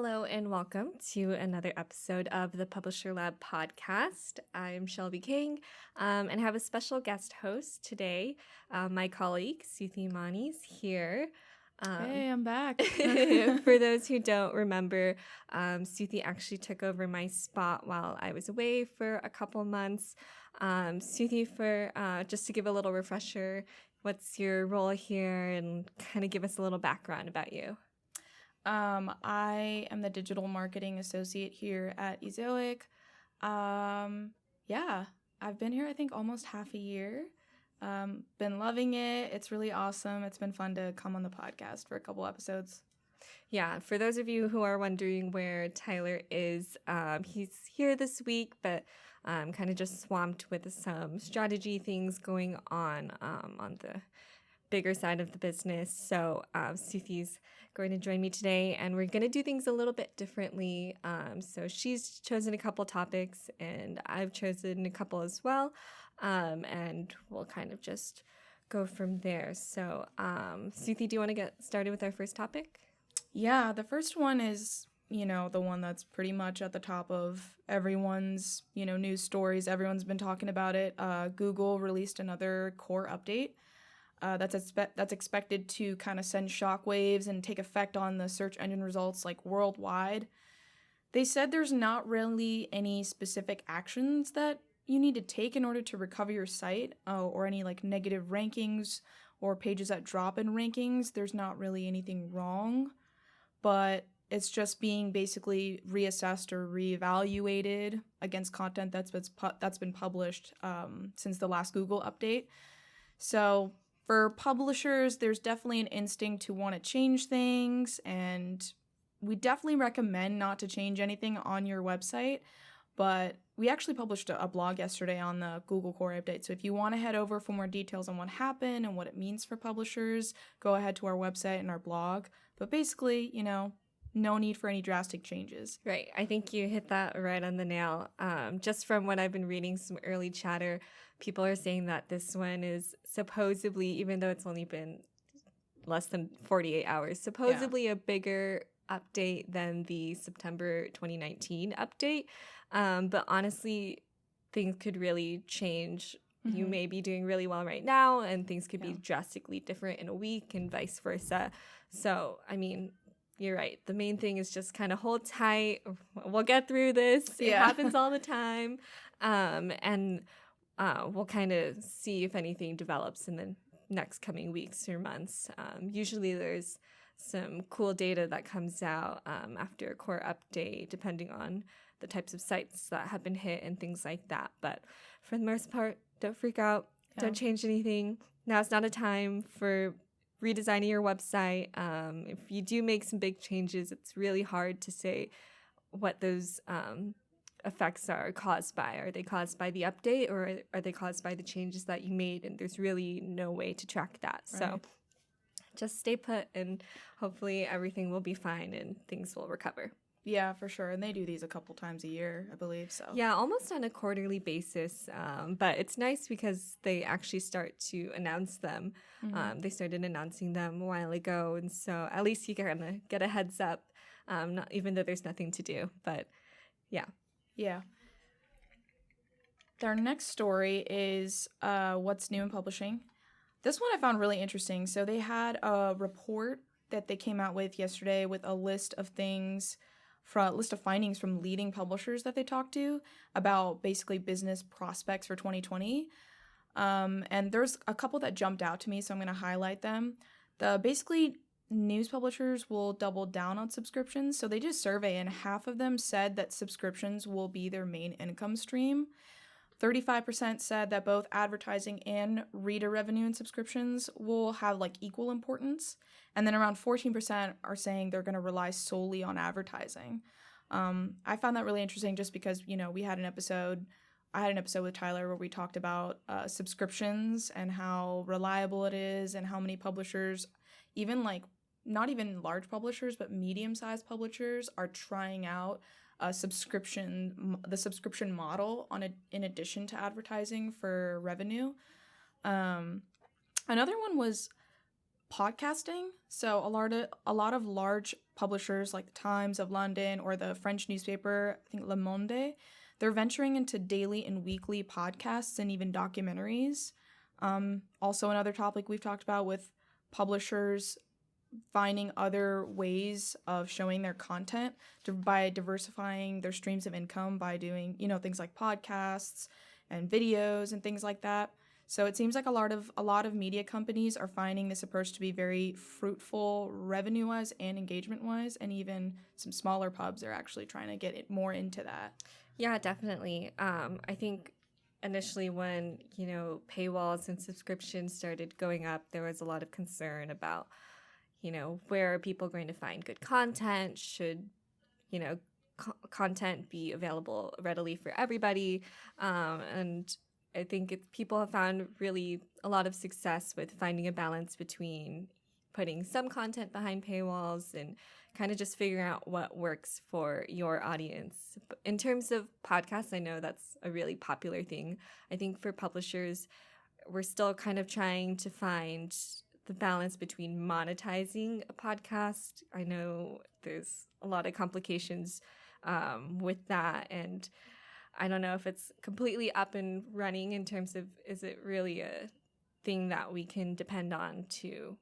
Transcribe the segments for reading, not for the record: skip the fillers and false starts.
Hello and welcome to another episode of the Publisher Lab podcast. I'm Shelby King and have a special guest host today. My colleague, Suthe Mani, is here. Hey, I'm back. For those who don't remember, Suthe actually took over my spot while I was away for a couple months. Suthe, just to give a little refresher, what's your role here and kind of give us a little background about you? I am the digital marketing associate here at Ezoic. I've been here, I think, almost half a year. Been loving it. It's really awesome. It's been fun to come on the podcast for a couple episodes. Yeah, for those of you who are wondering where Tyler is, he's here this week, but kind of just swamped with some strategy things going on the bigger side of the business. So Suthe's going to join me today, and we're going to do things a little bit differently. So she's chosen a couple topics, and I've chosen a couple as well, and we'll kind of just go from there. So Suthe, do you want to get started with our first topic? Yeah, the first one is, the one that's pretty much at the top of everyone's, news stories. Everyone's been talking about it. Google released another core update. That's expected to kind of send shockwaves and take effect on the search engine results like worldwide. They said there's not really any specific actions that you need to take in order to recover your site or any like negative rankings or pages that drop in rankings. There's not really anything wrong, but it's just being basically reassessed or reevaluated against content that's been published since the last Google update. So for publishers, there's definitely an instinct to want to change things, and we definitely recommend not to change anything on your website, but we actually published a blog yesterday on the Google Core Update, so if you want to head over for more details on what happened and what it means for publishers, go ahead to our website and our blog, but basically, no need for any drastic changes. Right. I think you hit that right on the nail. Just from what I've been reading, some early chatter, people are saying that this one is supposedly, even though it's only been less than 48 hours, supposedly a bigger update than the September 2019 update. But honestly, things could really change. Mm-hmm. You may be doing really well right now, and things could be drastically different in a week and vice versa. So, I mean, you're right. The main thing is just kind of hold tight. We'll get through this. It happens all the time. And we'll kind of see if anything develops in the next coming weeks or months. Usually there's some cool data that comes out after a core update, depending on the types of sites that have been hit and things like that. But for the most part, don't freak out. Yeah. Don't change anything. Now's not a time for redesigning your website. If you do make some big changes, it's really hard to say what those effects are caused by. Are they caused by the update, or are they caused by the changes that you made? And there's really no way to track that. Right. So just stay put, and hopefully everything will be fine and things will recover. Yeah, for sure. And they do these a couple times a year, I believe. So yeah, almost on a quarterly basis. But it's nice because they actually start to announce them. Mm-hmm. They started announcing them a while ago. And so at least you can get a heads up, even though there's nothing to do. But yeah. Yeah. Our next story is what's new in publishing. This one I found really interesting. So they had a report that they came out with yesterday with a list of findings from leading publishers that they talked to about basically business prospects for 2020. And there's a couple that jumped out to me, so I'm going to highlight them. Basically, news publishers will double down on subscriptions. So they did a survey, and half of them said that subscriptions will be their main income stream. 35% said that both advertising and reader revenue and subscriptions will have like equal importance. And then around 14% are saying they're going to rely solely on advertising. I found that really interesting just because, I had an episode with Tyler where we talked about subscriptions and how reliable it is and how many publishers, even like not even large publishers, but medium-sized publishers are trying out the subscription model in addition to advertising for revenue. Another one was podcasting. So a lot of large publishers like the Times of London or the French newspaper, I think Le Monde, they're venturing into daily and weekly podcasts and even documentaries. Also, another topic we've talked about with publishers finding other ways of showing their content by diversifying their streams of income by doing, things like podcasts and videos and things like that. So it seems like a lot of media companies are finding this approach to be very fruitful revenue-wise and engagement-wise, and even some smaller pubs are actually trying to get it more into that. Yeah, definitely. I think initially when, paywalls and subscriptions started going up, there was a lot of concern about, where are people going to find good content? Should, content be available readily for everybody? And I think people have found really a lot of success with finding a balance between putting some content behind paywalls and kind of just figuring out what works for your audience. In terms of podcasts, I know that's a really popular thing. I think for publishers, we're still kind of trying to find the balance between monetizing a podcast. I know there's a lot of complications with that, and I don't know if it's completely up and running in terms of, is it really a thing that we can depend on to,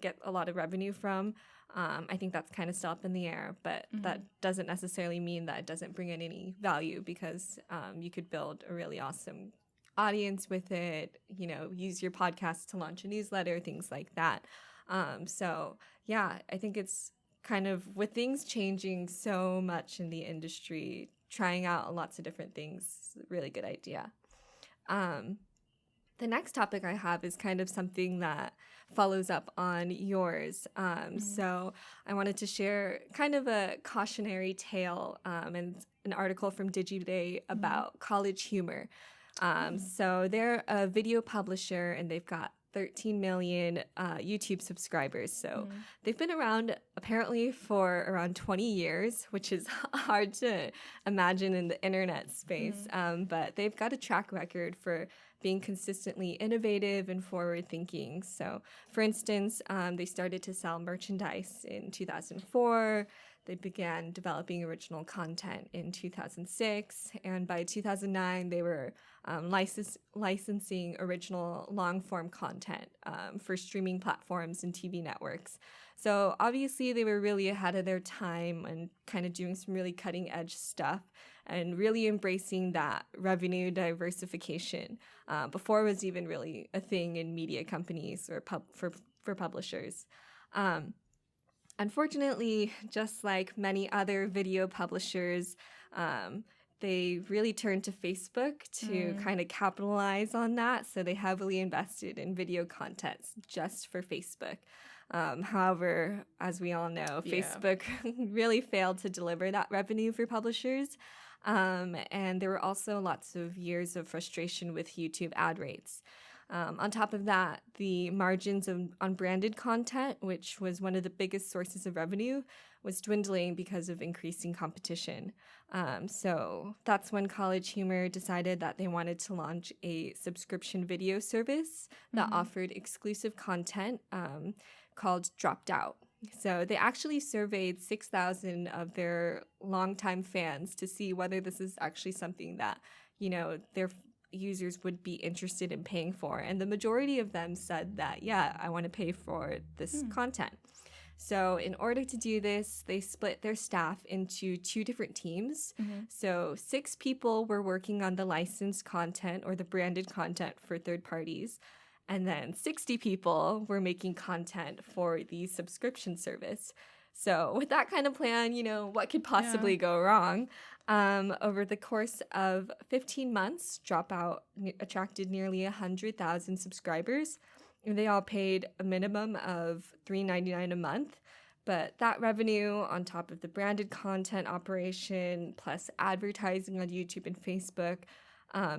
get a lot of revenue from? I think that's kind of still up in the air, but that doesn't necessarily mean that it doesn't bring in any value, because you could build a really awesome audience with it, use your podcast to launch a newsletter, things like that. So yeah, I think it's kind of, with things changing so much in the industry, trying out lots of different things is a really good idea. The next topic I have is kind of something that follows up on yours. So I wanted to share kind of a cautionary tale and an article from DigiDay about College Humor. So they're a video publisher, and they've got 13 million YouTube subscribers. So they've been around apparently for around 20 years, which is hard to imagine in the internet space. But they've got a track record for being consistently innovative and forward-thinking. So, for instance, they started to sell merchandise in 2004. They began developing original content in 2006, and by 2009, they were licensing original long-form content for streaming platforms and TV networks. So obviously, they were really ahead of their time and kind of doing some really cutting-edge stuff and really embracing that revenue diversification before it was even really a thing in media companies or for publishers. Unfortunately, just like many other video publishers, they really turned to Facebook to kind of capitalize on that. So they heavily invested in video content just for Facebook. However, as we all know, Facebook really failed to deliver that revenue for publishers. And there were also lots of years of frustration with YouTube ad rates. On top of that, the margins on branded content, which was one of the biggest sources of revenue, was dwindling because of increasing competition. So that's when College Humor decided that they wanted to launch a subscription video service that offered exclusive content called Dropped Out. So they actually surveyed 6,000 of their longtime fans to see whether this is actually something that, their users would be interested in paying for. And the majority of them said that, yeah, I want to pay for this content. So in order to do this, they split their staff into 2 different teams. So 6 people were working on the licensed content or the branded content for third parties. And then 60 people were making content for the subscription service. So with that kind of plan, what could possibly go wrong? Over the course of 15 months, Dropout attracted nearly 100,000 subscribers. And they all paid a minimum of $3.99 a month. But that revenue, on top of the branded content operation, plus advertising on YouTube and Facebook,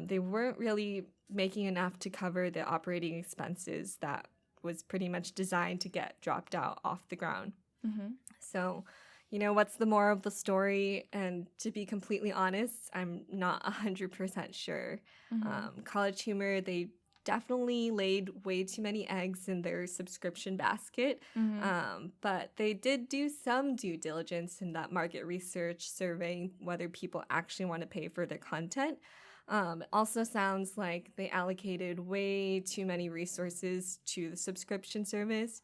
they weren't really making enough to cover the operating expenses that was pretty much designed to get Dropped Out off the ground. So, what's the moral of the story? And to be completely honest, I'm not 100% sure. College Humor, they definitely laid way too many eggs in their subscription basket. But they did do some due diligence in that market research surveying whether people actually want to pay for their content. It also sounds like they allocated way too many resources to the subscription service.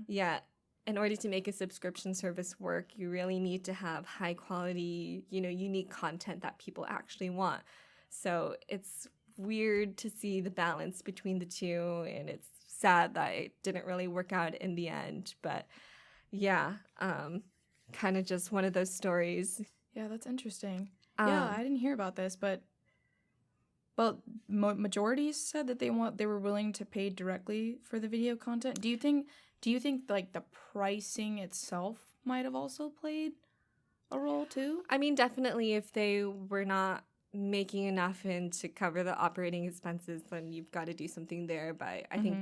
Yet, in order to make a subscription service work, you really need to have high quality, unique content that people actually want. So it's weird to see the balance between the two, and it's sad that it didn't really work out in the end. But yeah, kind of just one of those stories. Yeah, that's interesting. Yeah, I didn't hear about this, but majority said that they were willing to pay directly for the video content. Do you think like the pricing itself might have also played a role too? I mean, definitely if they were not making enough in to cover the operating expenses, then you've got to do something there. But I think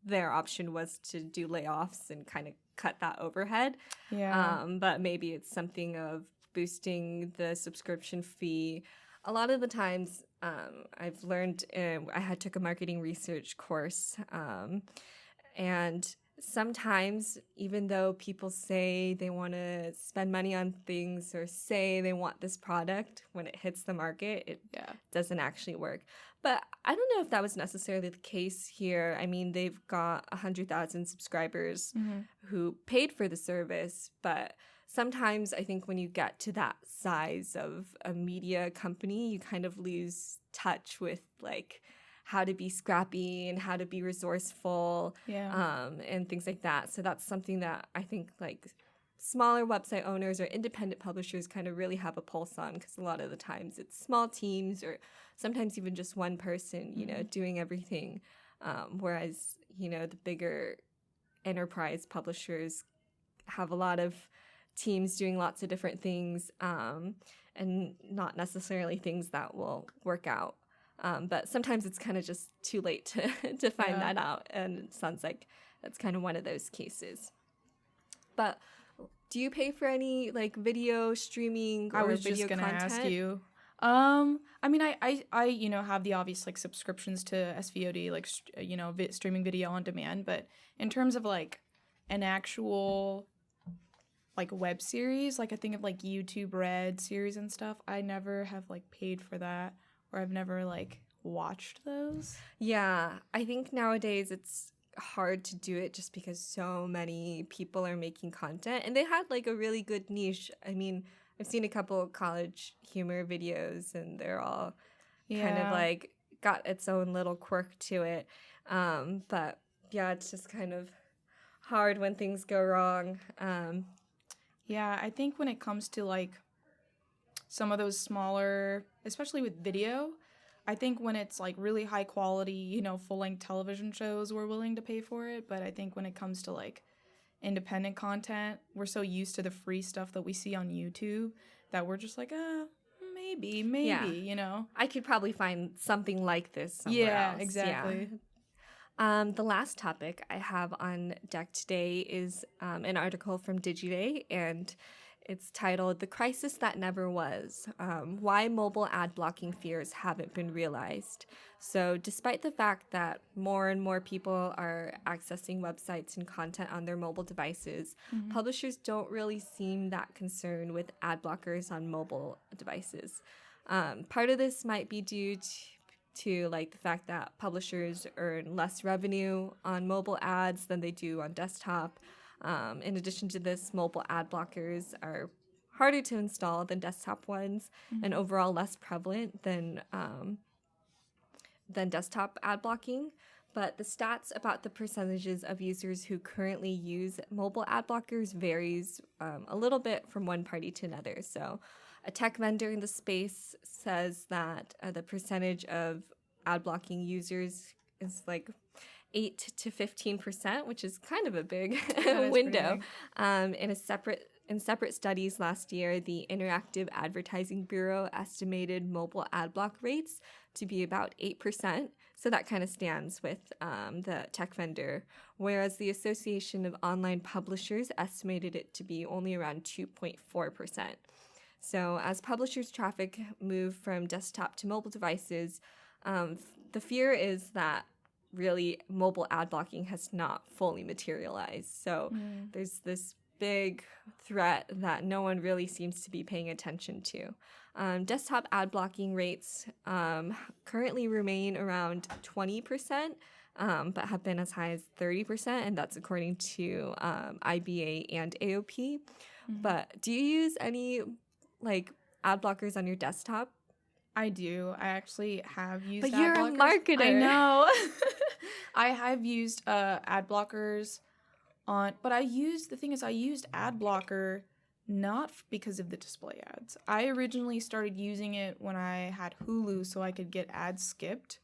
their option was to do layoffs and kind of cut that overhead. Yeah. But maybe it's something of boosting the subscription fee. A lot of the times I've learned, I took a marketing research course, and sometimes even though people say they want to spend money on things or say they want this product, when it hits the market, it doesn't actually work. But I don't know if that was necessarily the case here. I mean, they've got 100,000 subscribers who paid for the service, but sometimes I think when you get to that size of a media company, you kind of lose touch with like how to be scrappy and how to be resourceful, and things like that. So that's something that I think like smaller website owners or independent publishers kind of really have a pulse on, because a lot of the times it's small teams or sometimes even just one person, doing everything. Whereas, the bigger enterprise publishers have a lot of teams doing lots of different things, and not necessarily things that will work out. But sometimes it's kind of just too late to find that out. And it sounds like that's kind of one of those cases. But do you pay for any like video streaming or video content? I was just going to ask you. I mean, I have the obvious like subscriptions to SVOD, like, streaming video on demand. But in terms of like an actual like web series, like I think of like YouTube Red series and stuff, I never have like paid for that. Or I've never, like, watched those. Yeah, I think nowadays it's hard to do it just because so many people are making content. And they had, like, a really good niche. I mean, I've seen a couple of college humor videos, and they're all kind of, like, got its own little quirk to it. But, yeah, it's just kind of hard when things go wrong. Yeah, I think when it comes to, like, some of those smaller, especially with video, I think when it's like really high quality, full-length television shows, we're willing to pay for it. But I think when it comes to like independent content, we're so used to the free stuff that we see on YouTube that we're just like, maybe, I could probably find something like this somewhere else. Yeah, exactly. The last topic I have on deck today is an article from Digiday, and it's titled "The Crisis That Never Was: Why Mobile Ad Blocking Fears Haven't Been Realized." So despite the fact that more and more people are accessing websites and content on their mobile devices, publishers don't really seem that concerned with ad blockers on mobile devices. Part of this might be due to like the fact that publishers earn less revenue on mobile ads than they do on desktop. In addition to this, mobile ad blockers are harder to install than desktop ones, and overall less prevalent than desktop ad blocking. But the stats about the percentages of users who currently use mobile ad blockers varies a little bit from one party to another. So a tech vendor in the space says that the percentage of ad blocking users is like 8 to 15%, which is kind of a big window. In separate studies last year, the Interactive Advertising Bureau estimated mobile ad block rates to be about 8%. So that kind of stands with the tech vendor, whereas the Association of Online Publishers estimated it to be only around 2.4%. So as publishers' traffic move from desktop to mobile devices, the fear is that really mobile ad blocking has not fully materialized. So there's this big threat that no one really seems to be paying attention to. Desktop ad blocking rates currently remain around 20%, but have been as high as 30%, and that's according to IBA and AOP. But do you use any like ad blockers on your desktop? I do. I actually have used But ad you're blockers. a marketer. I know. I have used ad blockers but I used ad blocker not because of the display ads. I originally started using it when I had Hulu so I could get ads skipped,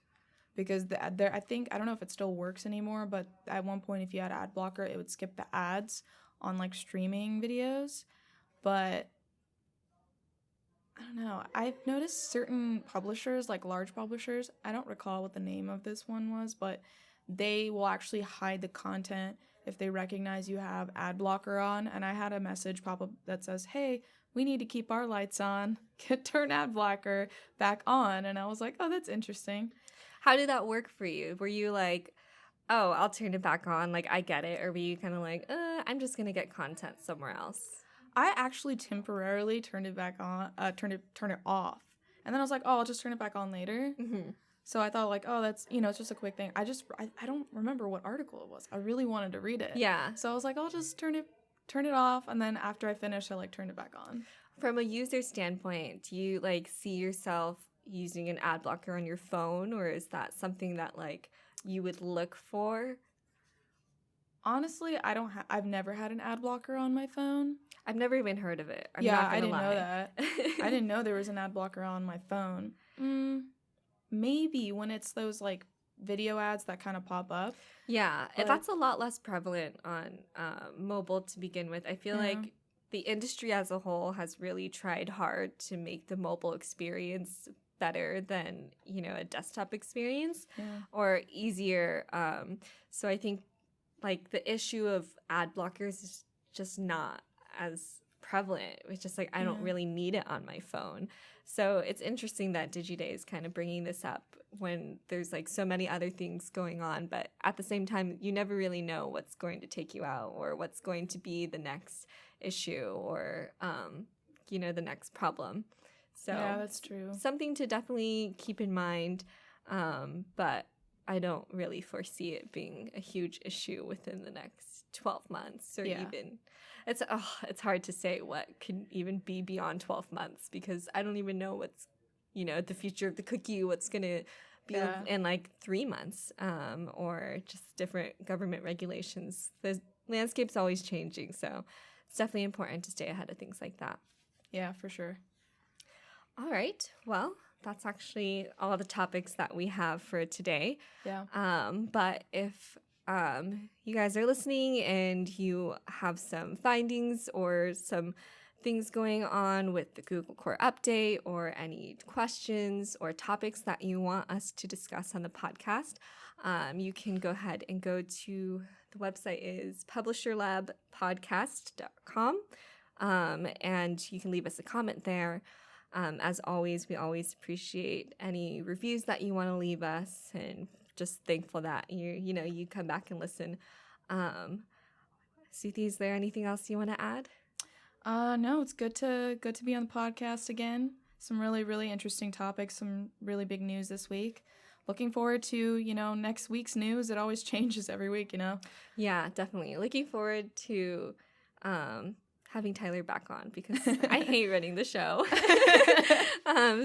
because I don't know if it still works anymore, but at one point if you had ad blocker, it would skip the ads on like streaming videos. But I don't know. I've noticed certain publishers, like large publishers, I don't recall what the name of this one was, but they will actually hide the content if they recognize you have ad blocker on. And I had a message pop up that says, hey, we need to keep our lights on. Turn ad blocker back on. And I was like, oh, that's interesting. How did that work for you? Were you like, oh, I'll turn it back on, like I get it? Or were you kind of like, I'm just going to get content somewhere else? I actually temporarily turned it back on, turn it off. And then I was like, oh, I'll just turn it back on later. Mm-hmm. So I thought like, oh, that's, it's just a quick thing. I don't remember what article it was. I really wanted to read it. Yeah. So I was like, I'll just turn it off. And then after I finished, I like turned it back on. From a user standpoint, do you like see yourself using an ad blocker on your phone, or is that something that like you would look for? Honestly, I've never had an ad blocker on my phone. I've never even heard of it. I'm yeah, not gonna I didn't lie. know that. I didn't know there was an ad blocker on my phone. Maybe when it's those like video ads that kind of pop up. Yeah, that's a lot less prevalent on mobile to begin with. I feel like the industry as a whole has really tried hard to make the mobile experience better than, a desktop experience or easier. So I think like the issue of ad blockers is just not as prevalent. It's just like, I don't really need it on my phone. So it's interesting that DigiDay is kind of bringing this up when there's like so many other things going on. But at the same time, you never really know what's going to take you out or what's going to be the next issue or, the next problem. So yeah, that's true. Something to definitely keep in mind. But I don't really foresee it being a huge issue within the next 12 months or even it's hard to say what can even be beyond 12 months because I don't even know what's, the future of the cookie, what's going to be in like 3 months or just different government regulations. The landscape's always changing. So it's definitely important to stay ahead of things like that. Yeah, for sure. All right. Well, that's actually all the topics that we have for today. Yeah. But if you guys are listening and you have some findings or some things going on with the Google Core Update or any questions or topics that you want us to discuss on the podcast, you can go ahead and go to the website is publisherlabpodcast.com, and you can leave us a comment there. As always, we always appreciate any reviews that you want to leave us, and just thankful that you come back and listen. Suthe, is there anything else you want to add? No, it's good to be on the podcast again. Some really, really interesting topics, some really big news this week. Looking forward to, next week's news. It always changes every week, Yeah, definitely. Looking forward to having Tyler back on because I hate running the show.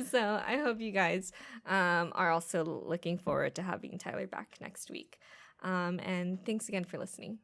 So I hope you guys are also looking forward to having Tyler back next week. And thanks again for listening.